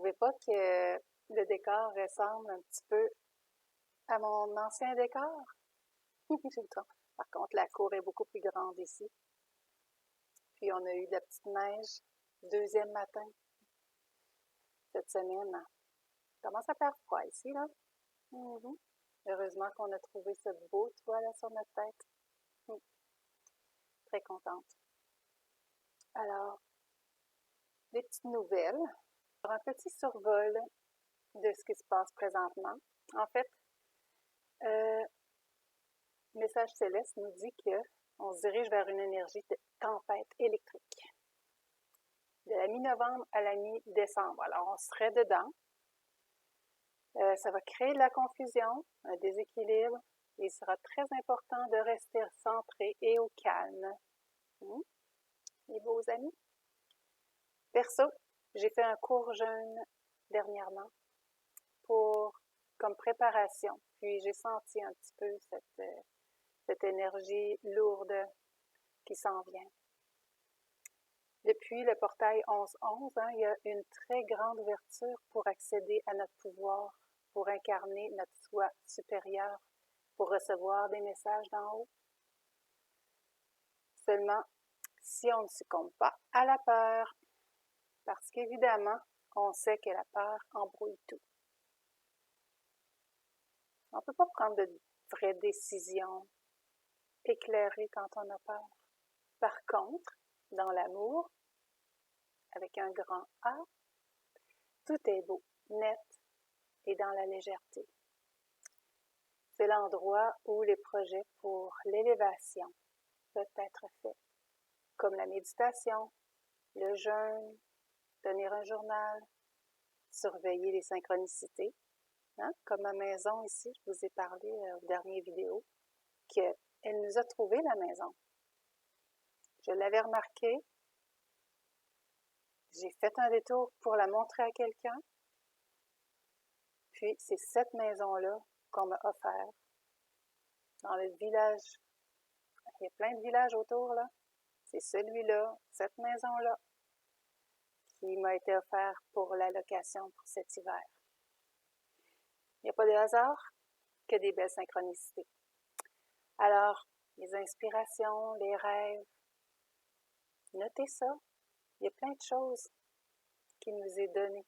trouvez pas que le décor ressemble un petit peu à mon ancien décor? Par contre, la cour est beaucoup plus grande ici. Puis on a eu de la petite neige, deuxième matin, cette semaine. Il commence à faire froid ici, là. Heureusement qu'on a trouvé ce beau toit là sur notre tête. Très contente. Alors, des petites nouvelles. Un petit survol de ce qui se passe présentement. En fait, le message céleste nous dit qu'on se dirige vers une énergie de tempête électrique. De la mi-novembre à la mi-décembre. Alors, on serait dedans. Ça va créer de la confusion, un déséquilibre. Il sera très important de rester centré et au calme. Les beaux amis. Perso, j'ai fait un court jeûne dernièrement comme préparation. Puis j'ai senti un petit peu cette énergie lourde qui s'en vient. Depuis le portail 11-11, il y a une très grande ouverture pour accéder à notre pouvoir, pour incarner notre soi supérieur, pour recevoir des messages d'en haut. Seulement, si on ne succombe pas à la peur, parce qu'évidemment, on sait que la peur embrouille tout. On ne peut pas prendre de vraies décisions éclairées quand on a peur. Par contre, dans l'amour, avec un grand A, tout est beau, net et dans la légèreté. C'est l'endroit où les projets pour l'élévation peuvent être faits, comme la méditation, le jeûne, tenir un journal, surveiller les synchronicités. Comme ma maison ici, je vous ai parlé aux dernières vidéos, qu'elle nous a trouvé la maison. Je l'avais remarqué, j'ai fait un détour pour la montrer à quelqu'un, puis c'est cette maison-là qu'on m'a offert. Dans le village, il y a plein de villages autour, là. C'est celui-là, cette maison-là, qui m'a été offert pour la location pour cet hiver. Il n'y a pas de hasard que des belles synchronicités. Alors, les inspirations, les rêves, notez ça. Il y a plein de choses qui nous est données.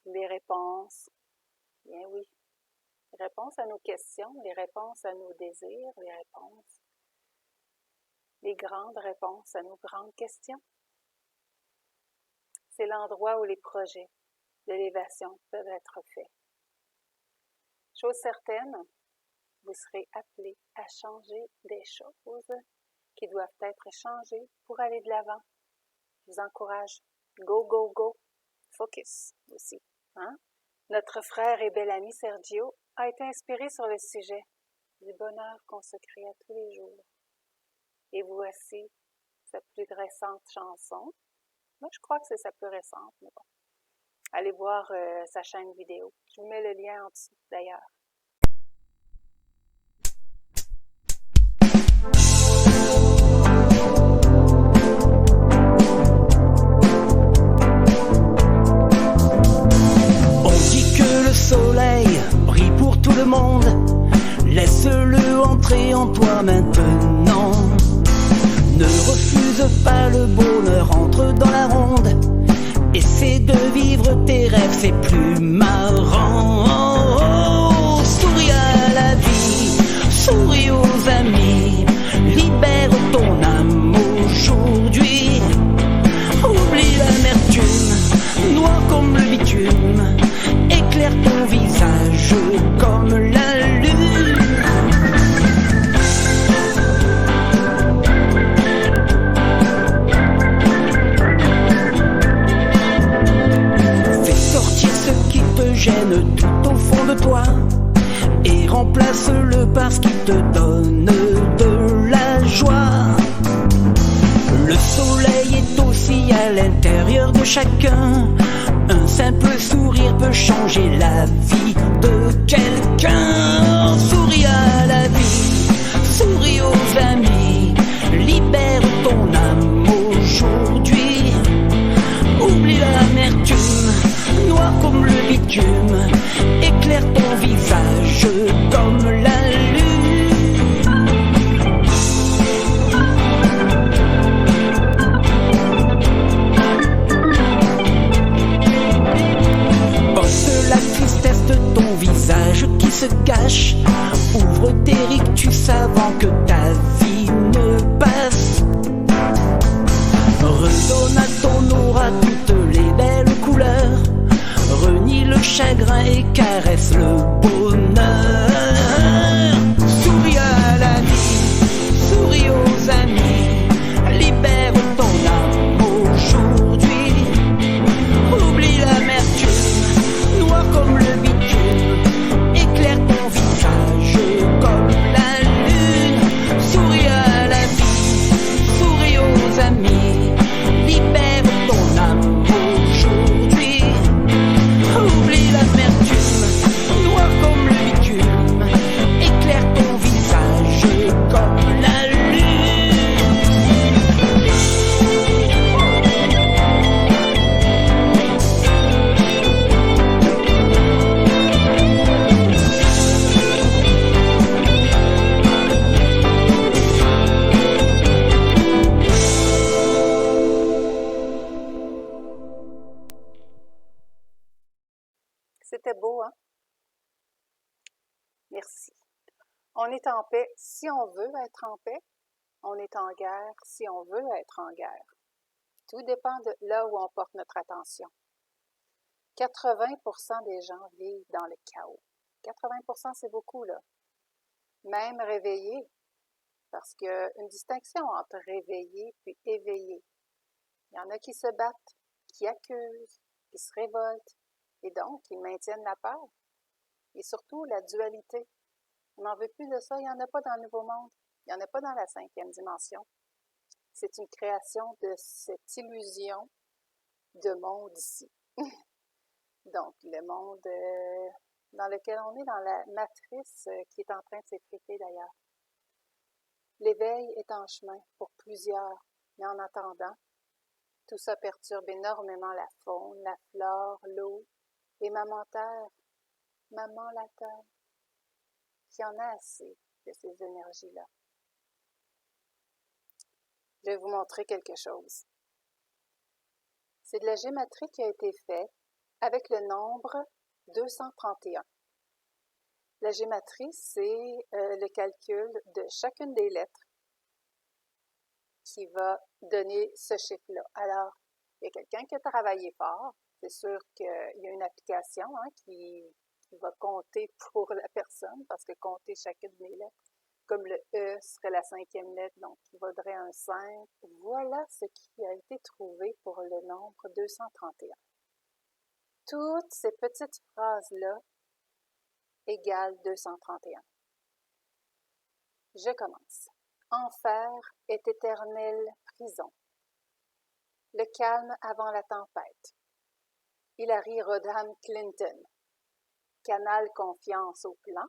Les réponses, bien oui. Les réponses à nos questions, les réponses à nos désirs, les grandes réponses à nos grandes questions. C'est l'endroit où les projets d'élévation peuvent être faits. Chose certaine, vous serez appelés à changer des choses qui doivent être changées pour aller de l'avant. Je vous encourage. Go, go, go. Focus aussi. Notre frère et bel ami Sergio a été inspiré sur le sujet du bonheur qu'on se crée à tous les jours. Et voici sa plus récente chanson. Moi, je crois que c'est sa plus récente, mais bon. Allez voir sa chaîne vidéo. Je vous mets le lien en dessous, d'ailleurs. On dit que le soleil brille pour tout le monde. Laisse-le entrer en toi maintenant. Ne refuse pas le bonheur, entre dans la ronde. Essaie de vivre tes rêves, c'est plus marrant. Souris à la vie, souris aux amis. Libère ton âme aujourd'hui. Oublie l'amertume, noir comme le bitume. Éclaire ton visage comme la lune. Gêne tout au fond de toi et remplace-le par ce qui te donne de la joie. Le soleil est aussi à l'intérieur de chacun. Un simple sourire peut changer la vie de quelqu'un. Souris à la vie, souris aux amis. Libère ton âme aujourd'hui. Oublie l'amertume. bitume éclaire ton visage comme la lune. Porte la tristesse de ton visage qui se cache. Ouvre tes rictus avant que ta vie ne passe. Redonne à ton aura toutes les belles couleurs. Renie le chagrin et caresse le bonheur. Souris à la vie, souris aux amis. Libère ton âme aujourd'hui. Oublie l'amertume, noir comme le bitume. Éclaire ton visage comme la lune. Souris à la vie, souris aux amis. Libère ton âme aujourd'hui. Oublie l'amertume, noir comme le bitume. Éclaire ton visage comme la lune. C'était beau, hein? Merci. On est en paix si on veut être en paix. On est en guerre si on veut être en guerre. Tout dépend de là où on porte notre attention. 80% des gens vivent dans le chaos. 80%, c'est beaucoup, là. Même réveillés, parce qu'il y a une distinction entre réveillé puis éveillé. Il y en a qui se battent, qui accusent, qui se révoltent, et donc qui maintiennent la peur. Et surtout, la dualité. On n'en veut plus de ça, il n'y en a pas dans le Nouveau Monde. Il n'y en a pas dans la 5e dimension. C'est une création de cette illusion de monde ici. Donc, le monde dans lequel on est, dans la matrice qui est en train de s'effriter d'ailleurs. L'éveil est en chemin pour plusieurs, mais en attendant, tout ça perturbe énormément la faune, la flore, l'eau, et maman Terre, maman la Terre, qui en a assez de ces énergies-là. Je vais vous montrer quelque chose. C'est de la gématrie qui a été faite avec le nombre 231. La gématrie, c'est le calcul de chacune des lettres qui va donner ce chiffre-là. Alors, il y a quelqu'un qui a travaillé fort. C'est sûr qu'il y a une application qui va compter pour la personne, parce que compter chacune des lettres, comme le E serait la 5e lettre, donc il vaudrait un 5. Voilà ce qui a été trouvé pour le nombre 231. Toutes ces petites phrases-là égale 231. Je commence. Enfer est éternelle prison. Le calme avant la tempête. Hillary Rodham Clinton. Canal confiance au plan.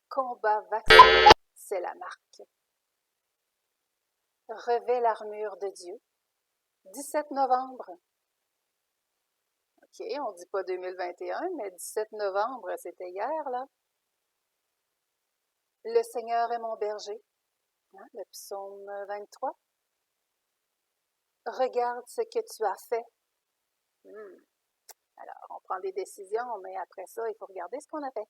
Combat vaccin, c'est la marque. Revêt l'armure de Dieu. 17 novembre. OK, on ne dit pas 2021, mais 17 novembre, c'était hier, là. Le Seigneur est mon berger, le psaume 23. Regarde ce que tu as fait. Alors, on prend des décisions, mais après ça, il faut regarder ce qu'on a fait.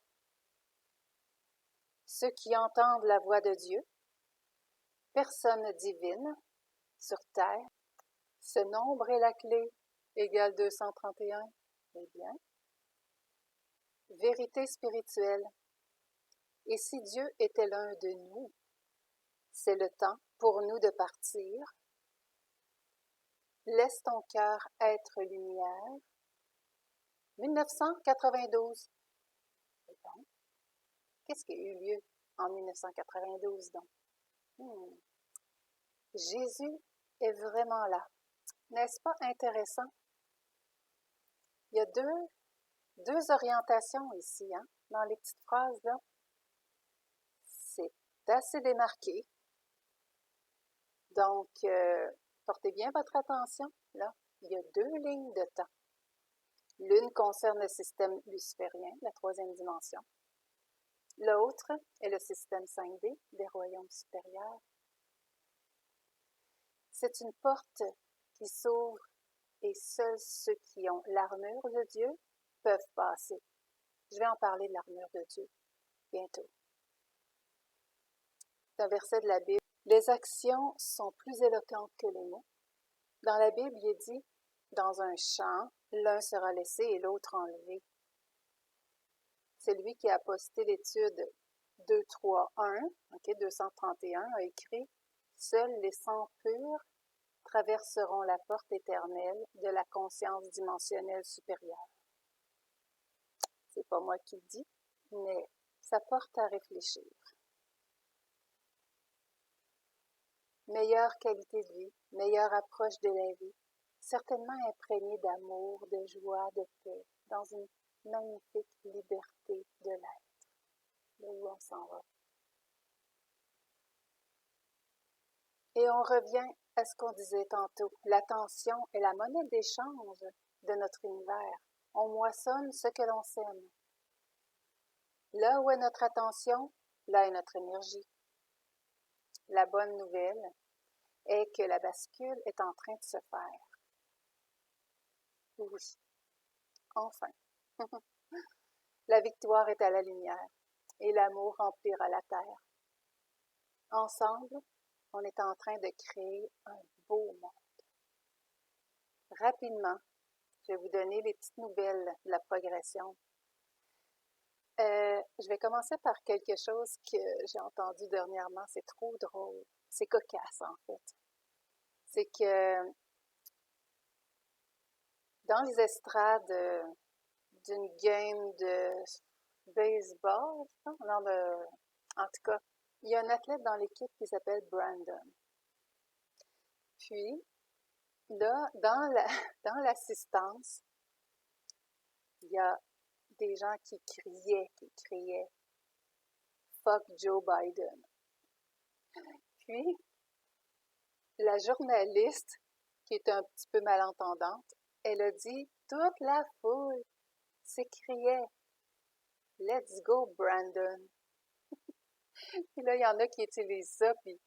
Ceux qui entendent la voix de Dieu, personne divine sur terre, ce nombre est la clé, égale 231. Eh bien, vérité spirituelle. Et si Dieu était l'un de nous, c'est le temps pour nous de partir. Laisse ton cœur être lumière. 1992. Et donc, qu'est-ce qui a eu lieu en 1992 donc? Jésus est vraiment là. N'est-ce pas intéressant? Il y a deux orientations ici, dans les petites phrases là. C'est assez démarqué. Donc, portez bien votre attention, là. Il y a 2 lignes de temps. L'une concerne le système luciférien, la troisième dimension. L'autre est le système 5D, des royaumes supérieurs. C'est une porte qui s'ouvre et seuls ceux qui ont l'armure de Dieu peuvent passer. Je vais en parler de l'armure de Dieu bientôt. C'est un verset de la Bible. Les actions sont plus éloquentes que les mots. Dans la Bible, il est dit, dans un champ, l'un sera laissé et l'autre enlevé. C'est lui qui a posté l'étude 231, 231, a écrit « Seuls les sangs purs traverseront la porte éternelle de la conscience dimensionnelle supérieure. » C'est pas moi qui le dis, mais ça porte à réfléchir. Meilleure qualité de vie, meilleure approche de la vie, certainement imprégnée d'amour, de joie, de paix, dans une magnifique liberté de l'être, là où on s'en va. Et on revient à ce qu'on disait tantôt, l'attention est la monnaie d'échange de notre univers. On moissonne ce que l'on sème. Là où est notre attention, là est notre énergie. La bonne nouvelle est que la bascule est en train de se faire. Oui, enfin. La victoire est à la lumière et l'amour remplira la terre. Ensemble, on est en train de créer un beau monde. Rapidement, je vais vous donner les petites nouvelles de la progression. Je vais commencer par quelque chose que j'ai entendu dernièrement. C'est trop drôle. C'est cocasse, en fait. C'est que dans les estrades d'une game de baseball, en tout cas, il y a un athlète dans l'équipe qui s'appelle Brandon. Puis, là, dans l'assistance, il y a des gens qui criaient « Fuck Joe Biden ». Puis, la journaliste, qui est un petit peu malentendante, elle a dit « Toute la foule s'écriait « Let's go Brandon ». Puis là, il y en a qui utilisent ça, puis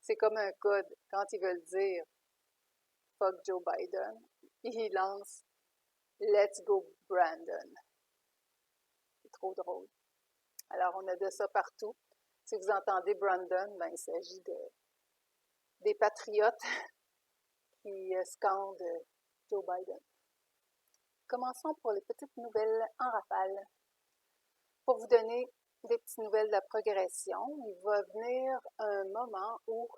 c'est comme un code. Quand ils veulent dire « Fuck Joe Biden », ils lancent « Let's go Brandon ». C'est trop drôle. Alors, on a de ça partout. Si vous entendez Brandon, ben, il s'agit des patriotes qui scandent Joe Biden. Commençons pour les petites nouvelles en rafale. Pour vous donner des petites nouvelles de la progression, il va venir un moment où,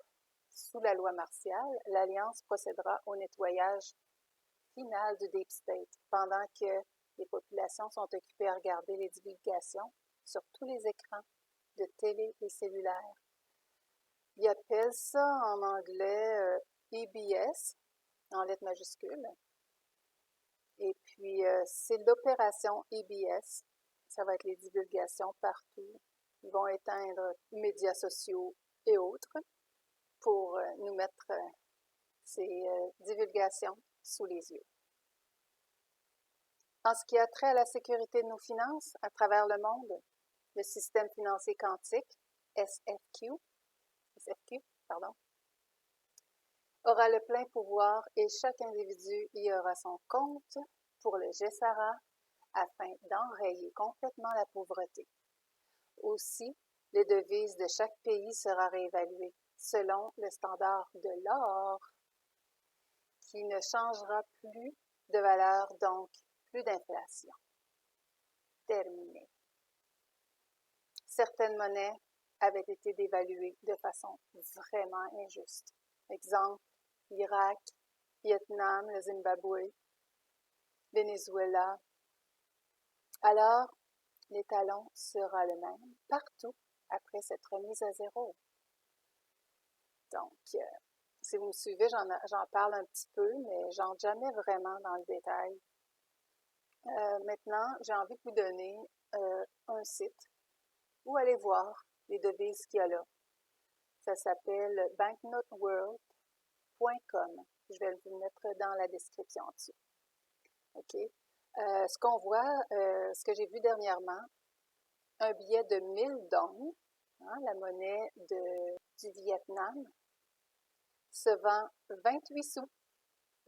sous la loi martiale, l'Alliance procédera au nettoyage final du Deep State, pendant que les populations sont occupées à regarder les divulgations sur tous les écrans de télé et cellulaires. Ils appellent ça en anglais EBS, en lettres majuscules. Et puis, c'est l'opération EBS. Ça va être les divulgations partout. Ils vont éteindre les médias sociaux et autres pour nous mettre ces divulgations sous les yeux. En ce qui a trait à la sécurité de nos finances à travers le monde, le système financier quantique, SFQ, aura le plein pouvoir et chaque individu y aura son compte pour le GESARA afin d'enrayer complètement la pauvreté. Aussi, les devises de chaque pays sera réévaluées selon le standard de l'or qui ne changera plus de valeur, donc plus d'inflation. Terminé. Certaines monnaies avaient été dévaluées de façon vraiment injuste. Exemple, l'Irak, Vietnam, le Zimbabwe, Venezuela. Alors, l'étalon sera le même partout après cette remise à zéro. Donc, si vous me suivez, j'en parle un petit peu, mais j'entre jamais vraiment dans le détail. Maintenant, j'ai envie de vous donner un site où aller voir les devises qu'il y a là. Ça s'appelle banknoteworld.com. Je vais vous mettre dans la description dessus. OK? Ce qu'on voit, ce que j'ai vu dernièrement, un billet de 1000 dong, hein, la monnaie du Vietnam, se vend 28 sous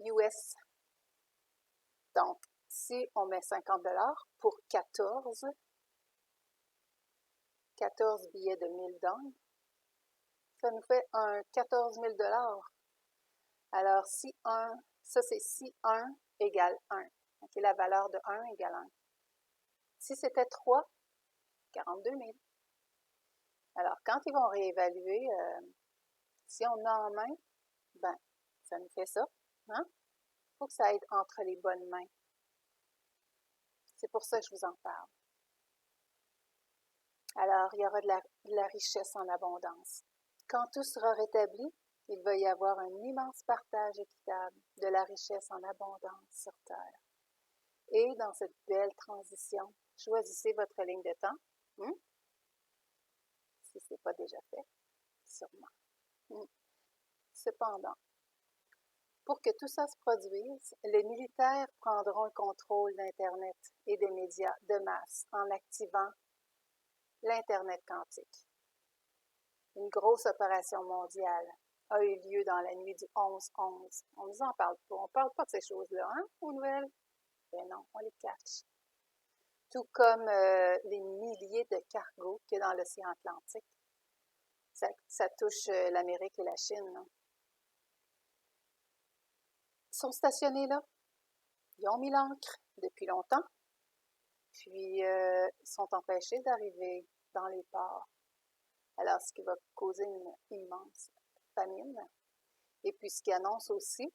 US. Donc, si on met 50 $ pour 14 billets de 1000 dong, ça nous fait un 14 000 $. Alors, si 1, ça c'est si 1 égale 1. Donc, la valeur de 1 égale 1. Si c'était 3, 42 000. Alors, quand ils vont réévaluer, si on a en main, ben, ça nous fait ça. Hein? Il faut que ça aille entre les bonnes mains. C'est pour ça que je vous en parle. Alors, il y aura de la richesse en abondance. Quand tout sera rétabli, il va y avoir un immense partage équitable de la richesse en abondance sur Terre. Et dans cette belle transition, choisissez votre ligne de temps, si ce n'est pas déjà fait, sûrement. Cependant, pour que tout ça se produise, les militaires prendront le contrôle d'Internet et des médias de masse en activant l'Internet quantique. Une grosse opération mondiale a eu lieu dans la nuit du 11-11. On nous en parle pas. On ne parle pas de ces choses-là, hein, aux nouvelles? Ben non, on les cache. Tout comme les milliers de cargos qu'il y a dans l'océan Atlantique. Ça touche l'Amérique et la Chine. Là. Ils sont stationnés là. Ils ont mis l'ancre depuis longtemps. Puis, ils sont empêchés d'arriver dans les ports. Alors, ce qui va causer une immense famine. Et puis, ce qui annonce aussi,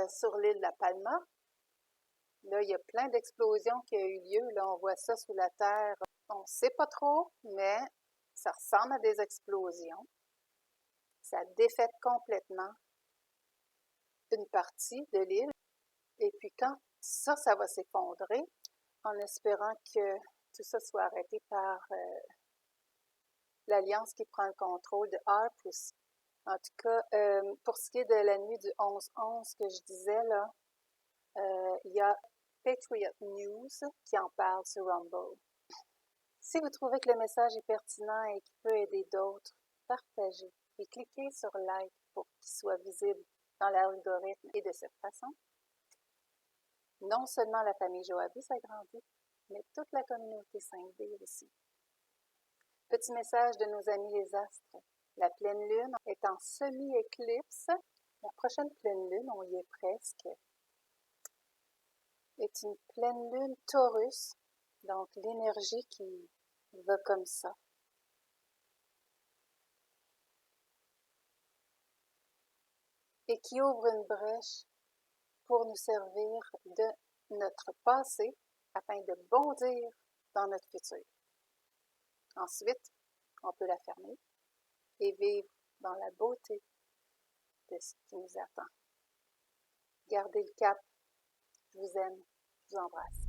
sur l'île de la Palma, là, il y a plein d'explosions qui ont eu lieu. Là, on voit ça sous la terre. On ne sait pas trop, mais ça ressemble à des explosions. Ça défaite complètement une partie de l'île. Et puis, quand ça va s'effondrer, en espérant que tout ça soit arrêté par l'Alliance qui prend le contrôle de HAARP aussi. En tout cas, pour ce qui est de la nuit du 11-11 que je disais, là, il y a Patriot News qui en parle sur Rumble. Si vous trouvez que le message est pertinent et qu'il peut aider d'autres, partagez et cliquez sur like pour qu'il soit visible dans l'algorithme. Et de cette façon, non seulement la famille Joabi s'agrandit, mais toute la communauté 5D aussi. Petit message de nos amis les astres. La pleine lune est en semi-éclipse. La prochaine pleine lune, on y est presque, est une pleine lune Taurus. Donc, l'énergie qui va comme ça. Et qui ouvre une brèche pour nous servir de notre passé afin de bondir dans notre futur. Ensuite, on peut la fermer et vivre dans la beauté de ce qui nous attend. Gardez le cap. Je vous aime. Je vous embrasse.